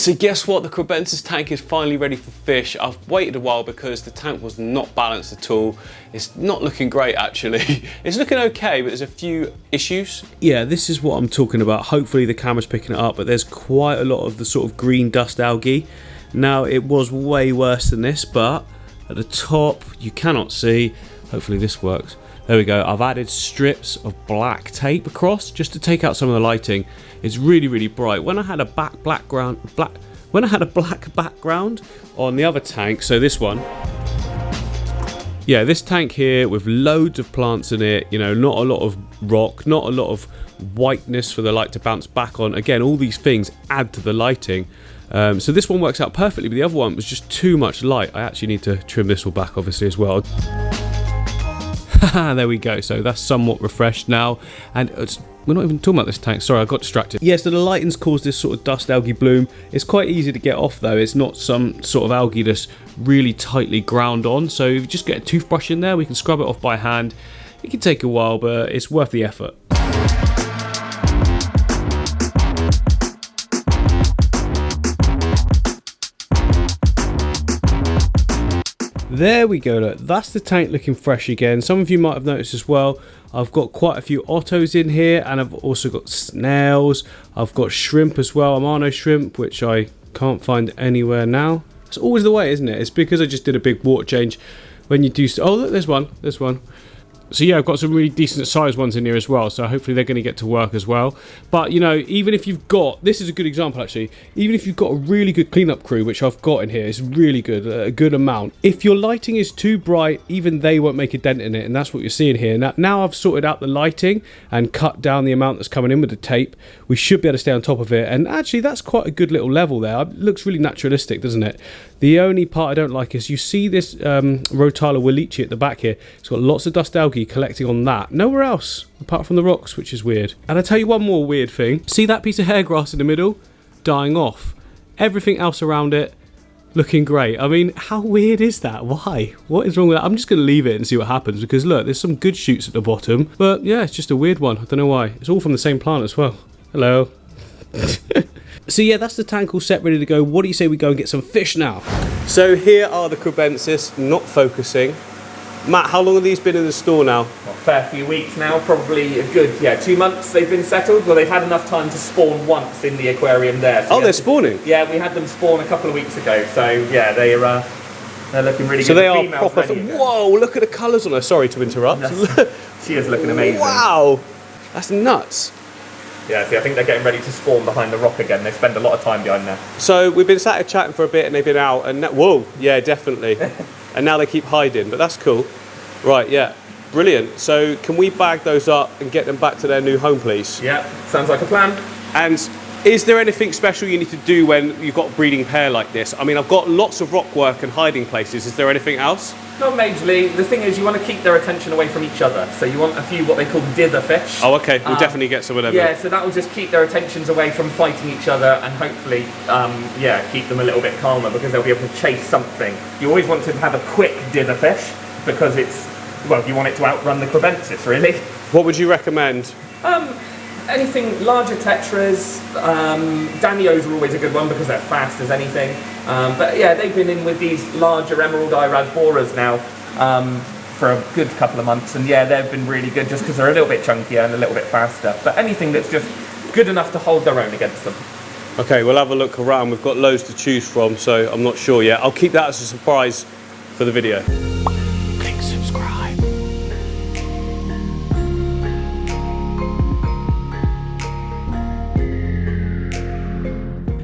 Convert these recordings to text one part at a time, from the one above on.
So guess what? The Kribensis tank is finally ready for fish. I've waited a while because the tank was not balanced at all. It's not looking great actually. It's looking okay, but there's a few issues. Yeah, this is what I'm talking about. Hopefully the camera's picking it up, but there's quite a lot of the sort of green dust algae. Now it was way worse than this, but at the top you cannot see. Hopefully this works. There we go. I've added strips of black tape across just to take out some of the lighting. It's really, really bright. When I had a black background on the other tank, so this one, yeah, this tank here with loads of plants in it, you know, not a lot of rock, not a lot of whiteness for the light to bounce back on. Again, all these things add to the lighting. So this one works out perfectly, but the other one was just too much light. I actually need to trim this all back, obviously, as well. There we go. So that's somewhat refreshed now, and we're not even talking about this tank. Sorry, I got distracted. Yeah, so the lighting's caused this sort of dust algae bloom. It's quite easy to get off though. It's not some sort of algae that's really tightly ground on. So if you just get a toothbrush in there, we can scrub it off by hand. It can take a while, but it's worth the effort. There we go, look, that's the tank looking fresh again. Some of you might have noticed as well, I've got quite a few ottos in here, and I've also got snails. I've got shrimp as well, Amano shrimp, which I can't find anywhere now. It's always the way, isn't it? It's because I just did a big water change. When you do, oh look, there's one. So yeah, I've got some really decent sized ones in here as well, so hopefully they're going to get to work as well. But you know, even if you've got, this is a good example actually, even if you've got a really good cleanup crew, which I've got in here, it's really good, a good amount. If your lighting is too bright, even they won't make a dent in it, and that's what you're seeing here. Now I've sorted out the lighting and cut down the amount that's coming in with the tape. We should be able to stay on top of it, and actually that's quite a good little level there. It looks really naturalistic, doesn't it? The only part I don't like is you see this Rotala Walichi at the back here. It's got lots of dust algae collecting on that. Nowhere else, apart from the rocks, which is weird. And I'll tell you one more weird thing. See that piece of hair grass in the middle? Dying off. Everything else around it, looking great. I mean, how weird is that? Why? What is wrong with that? I'm just going to leave it and see what happens, because look, there's some good shoots at the bottom. But yeah, it's just a weird one. I don't know why. It's all from the same plant as well. Hello. So yeah, that's the tank all set, ready to go. What do you say we go and get some fish now? So here are the Kribensis, not focusing. Matt, how long have these been in the store now? A fair few weeks now, probably a good, 2 months they've been settled. Well, they've had enough time to spawn once in the aquarium there. So they're spawning? Yeah, we had them spawn a couple of weeks ago. So yeah, they're looking really good. So they are proper. Whoa, look at the colours on her. Sorry to interrupt. She is looking amazing. Wow, that's nuts. Yeah, see, I think they're getting ready to spawn behind the rock again. They spend a lot of time behind there. So we've been sat here chatting for a bit and they've been out and whoa, yeah, definitely. And now they keep hiding, but that's cool. Right, yeah, brilliant. So can we bag those up and get them back to their new home, please? Yeah, sounds like a plan. And is there anything special you need to do when you've got a breeding pair like this? I mean, I've got lots of rock work and hiding places. Is there anything else? Not majorly. The thing is, you want to keep their attention away from each other. So you want a few what they call dither fish. Oh, okay. We'll definitely get some of them. Yeah, so that will just keep their attentions away from fighting each other and hopefully, keep them a little bit calmer because they'll be able to chase something. You always want to have a quick dither fish because it's, well, you want it to outrun the Kribensis, really. What would you recommend? Anything larger tetras, Danios are always a good one because they're fast as anything. But yeah, they've been in with these larger emerald eye rasboras now for a good couple of months, and yeah, they've been really good just because they're a little bit chunkier and a little bit faster. But anything that's just good enough to hold their own against them. Okay, we'll have a look around. We've got loads to choose from, so I'm not sure yet. I'll keep that as a surprise for the video. Click subscribe.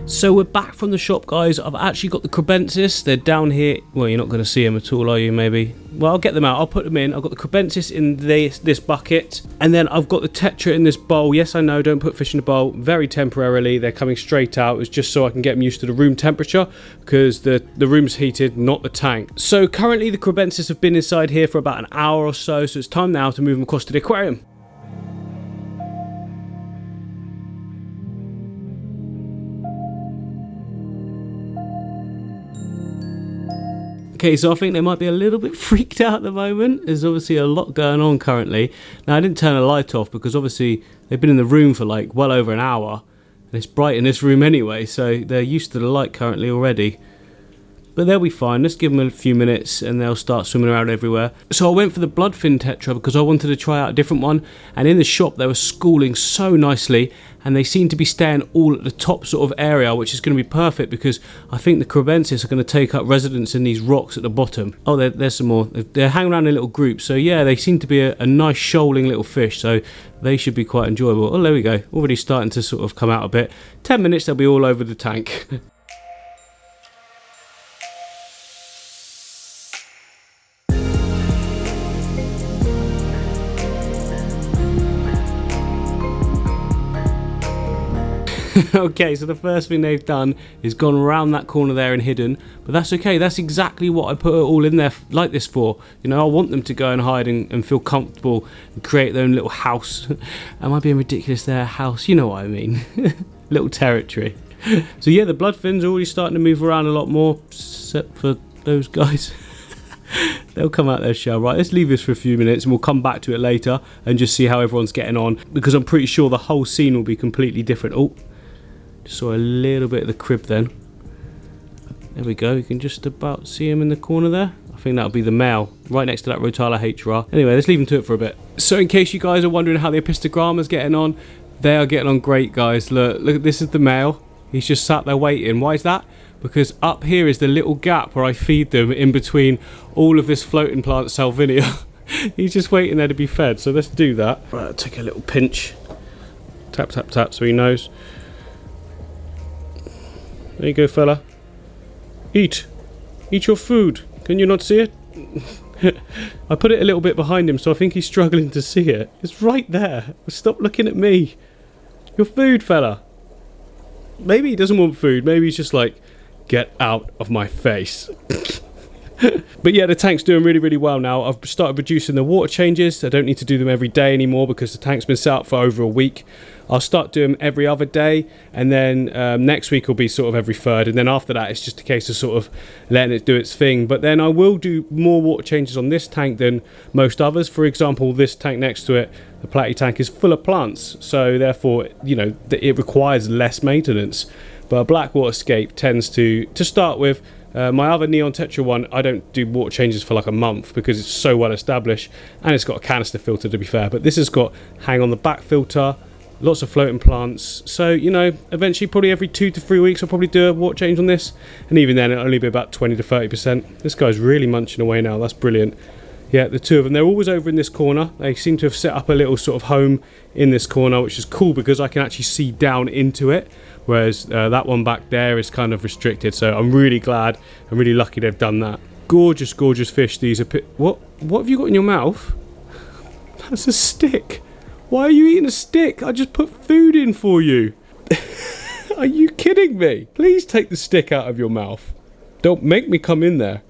So we're back from the shop, guys. I've actually got the Kribensis. They're down here. Well, you're not going to see them at all, are you, maybe? Well, I'll get them out. I'll put them in. I've got the Kribensis in this bucket. And then I've got the Tetra in this bowl. Yes, I know, don't put fish in a bowl. Very temporarily. They're coming straight out. It's just so I can get them used to the room temperature because the room's heated, not the tank. So currently the Kribensis have been inside here for about an hour or so. So it's time now to move them across to the aquarium. Okay, so I think they might be a little bit freaked out at the moment. There's obviously a lot going on currently. Now, I didn't turn the light off because obviously they've been in the room for like well over an hour. And it's bright in this room anyway, so they're used to the light currently already. But they'll be fine. Let's give them a few minutes and they'll start swimming around everywhere. So I went for the bloodfin tetra because I wanted to try out a different one. And in the shop they were schooling so nicely, and they seem to be staying all at the top sort of area, which is going to be perfect because I think the Kribensis are going to take up residence in these rocks at the bottom. Oh, there's some more. They're hanging around in little groups. So yeah, they seem to be a nice shoaling little fish. So they should be quite enjoyable. Oh, there we go. Already starting to sort of come out a bit. 10 minutes, they'll be all over the tank. Okay, so the first thing they've done is gone around that corner there and hidden, but that's okay. That's exactly what I put it all in there like this for. You know, I want them to go and hide and feel comfortable and create their own little house. Am I being ridiculous there? House, you know what I mean. Little territory. So yeah, the bloodfins are already starting to move around a lot more, except for those guys. They'll come out their shell. Right, let's leave this for a few minutes and we'll come back to it later and just see how everyone's getting on, because I'm pretty sure the whole scene will be completely different. Oh, saw a little bit of the crib then. There we go, you can just about see him in the corner there. I think that'll be the male, right next to that Rotala HR. Anyway, let's leave him to it for a bit. So in case you guys are wondering how the Apistogramma's getting on, they are getting on great, guys. Look, this is the male. He's just sat there waiting. Why is that? Because up here is the little gap where I feed them in between all of this floating plant Salvinia. He's just waiting there to be fed, so let's do that. Right, I'll take a little pinch. Tap, tap, tap, so he knows. There you go, fella. Eat. Eat your food. Can you not see it? I put it a little bit behind him, so I think he's struggling to see it. It's right there. Stop looking at me. Your food, fella. Maybe he doesn't want food. Maybe he's just like, get out of my face. But yeah, the tank's doing really, really well now. I've started reducing the water changes. I don't need to do them every day anymore because the tank's been set up for over a week. I'll start doing them every other day, and then next week will be sort of every third, and then after that it's just a case of sort of letting it do its thing. But then I will do more water changes on this tank than most others. For example, this tank next to it, the platy tank, is full of plants, so therefore, you know, it requires less maintenance. But a black aquascape tends to start with. My other neon tetra one, I don't do water changes for like a month because it's so well established, and it's got a canister filter, to be fair. But this has got hang on the back filter, lots of floating plants, so you know, eventually probably every 2 to 3 weeks I'll probably do a water change on this, and even then it'll only be about 20 to 30%. This guy's really munching away now. That's brilliant. Yeah, the two of them, they're always over in this corner. They seem to have set up a little sort of home in this corner, which is cool because I can actually see down into it, whereas that one back there is kind of restricted. So I'm really glad, I'm really lucky they've done that. Gorgeous, gorgeous fish. These are what have you got in your mouth? That's a stick. Why are you eating a stick? I just put food in for you. Are you kidding me? Please take the stick out of your mouth. Don't make me come in there.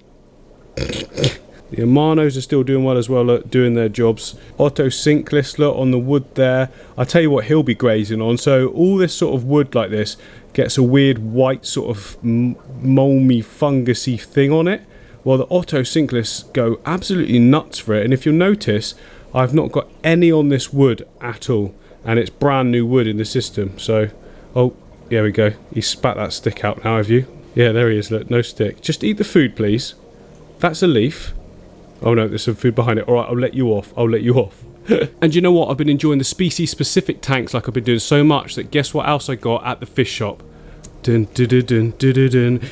The Amanos are still doing well as well, look, doing their jobs. Otto Synclis, look, on the wood there. I tell you what he'll be grazing on. So all this sort of wood like this gets a weird white sort of molmy, fungusy thing on it. Well, the Otto Synclis go absolutely nuts for it. And if you'll notice, I've not got any on this wood at all. And it's brand new wood in the system. So, oh, there we go. He spat that stick out now, have you? Yeah, there he is, look, no stick. Just eat the food, please. That's a leaf. Oh no, there's some food behind it. Alright, I'll let you off. I'll let you off. And you know what? I've been enjoying the species-specific tanks like I've been doing so much that guess what else I got at the fish shop? Dun, dun, dun, dun, dun, dun, dun.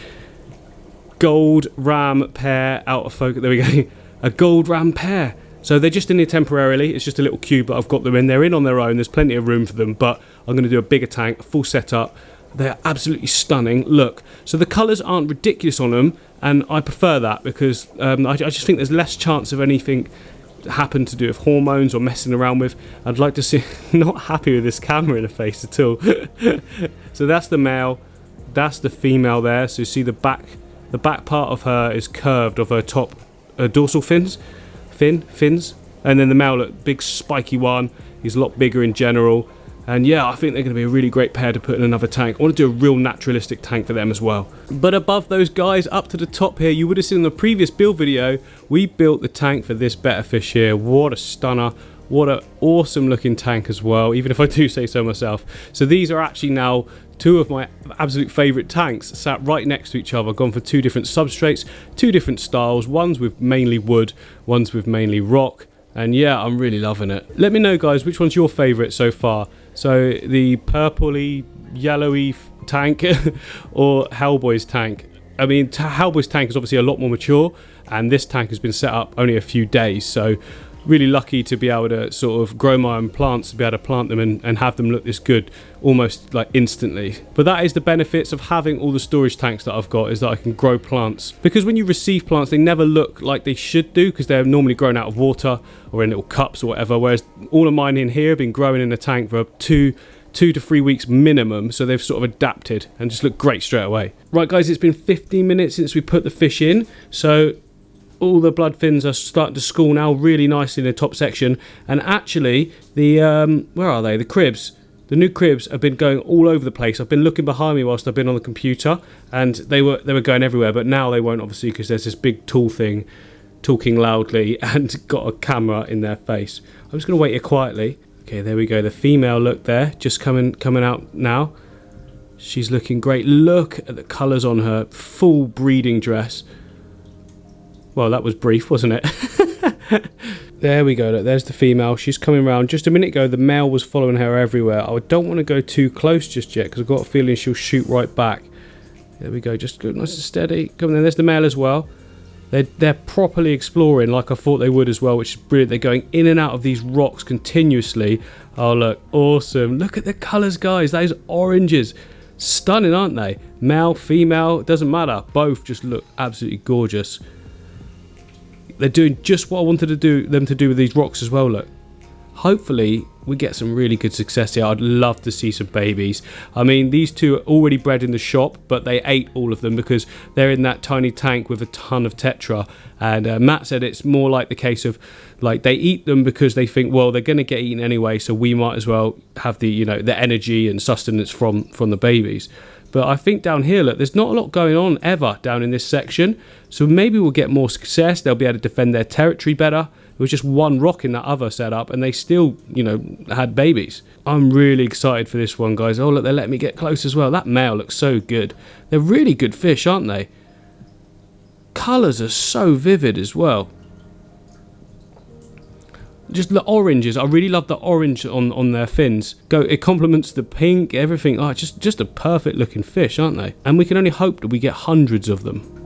Gold ram pair out of focus. There we go. A gold ram pair. So they're just in here temporarily. It's just a little cube, but I've got them in. They're in on their own. There's plenty of room for them, but I'm going to do a bigger tank, a full setup. They're absolutely stunning. Look, so the colours aren't ridiculous on them, and I prefer that because I just think there's less chance of anything happen to do with hormones or messing around with. I'd like to see. Not happy with this camera in the face at all. So that's the male, that's the female there. So you see the back part of her is curved of her top dorsal fins, and then the male, look, big spiky one. He's a lot bigger in general. And yeah, I think they're going to be a really great pair to put in another tank. I want to do a real naturalistic tank for them as well. But above those guys, up to the top here, you would have seen in the previous build video, we built the tank for this betta fish here. What a stunner. What an awesome looking tank as well, even if I do say so myself. So these are actually now two of my absolute favourite tanks sat right next to each other. I've gone for two different substrates, two different styles. One's with mainly wood, one's with mainly rock. And yeah, I'm really loving it. Let me know, guys, which one's your favourite so far. So the purpley, yellowy tank or Hellboy's tank. I mean, Hellboy's tank is obviously a lot more mature, and this tank has been set up only a few days. So really lucky to be able to sort of grow my own plants, to be able to plant them and have them look this good almost like instantly. But that is the benefits of having all the storage tanks that I've got, is that I can grow plants. Because when you receive plants, they never look like they should do, because they're normally grown out of water or in little cups or whatever, whereas all of mine in here have been growing in a tank for two to 3 weeks minimum, so they've sort of adapted and just look great straight away. Right guys, it's been 15 minutes since we put the fish in, so all the blood fins are starting to school now really nicely in the top section. And actually the where are they, the cribs, the new cribs have been going all over the place. I've been looking behind me whilst I've been on the computer, and they were going everywhere, but now they won't, obviously, because there's this big tall thing talking loudly and got a camera in their face. I'm just going to wait here quietly. Okay, there we go, the female, look there, just coming out now. She's looking great. Look at the colours on her, full breeding dress. Well, that was brief, wasn't it? There we go, look, there's the female. She's coming around. Just a minute ago, the male was following her everywhere. I don't want to go too close just yet, because I've got a feeling she'll shoot right back. There we go, just good, nice and steady. Come on, there's the male as well. They're properly exploring like I thought they would as well, which is brilliant. They're going in and out of these rocks continuously. Oh, look, awesome. Look at the colours, guys. Those oranges. Stunning, aren't they? Male, female, doesn't matter. Both just look absolutely gorgeous. They're doing just what I wanted them to do with these rocks as well, look. Hopefully we get some really good success here. I'd love to see some babies. I mean, these two are already bred in the shop, but they ate all of them because they're in that tiny tank with a ton of tetra. And Matt said it's more like the case of, like, they eat them because they think, well, they're going to get eaten anyway, so we might as well have the, you know, the energy and sustenance from the babies. But I think down here, look, there's not a lot going on ever down in this section. So maybe we'll get more success. They'll be able to defend their territory better. There was just one rock in that other setup, and they still, you know, had babies. I'm really excited for this one, guys. Oh, look, they're letting me get close as well. That male looks so good. They're really good fish, aren't they? Colours are so vivid as well. Just the oranges, I really love the orange on their fins. It complements the pink, everything. Oh, just a perfect looking fish, aren't they? And we can only hope that we get hundreds of them.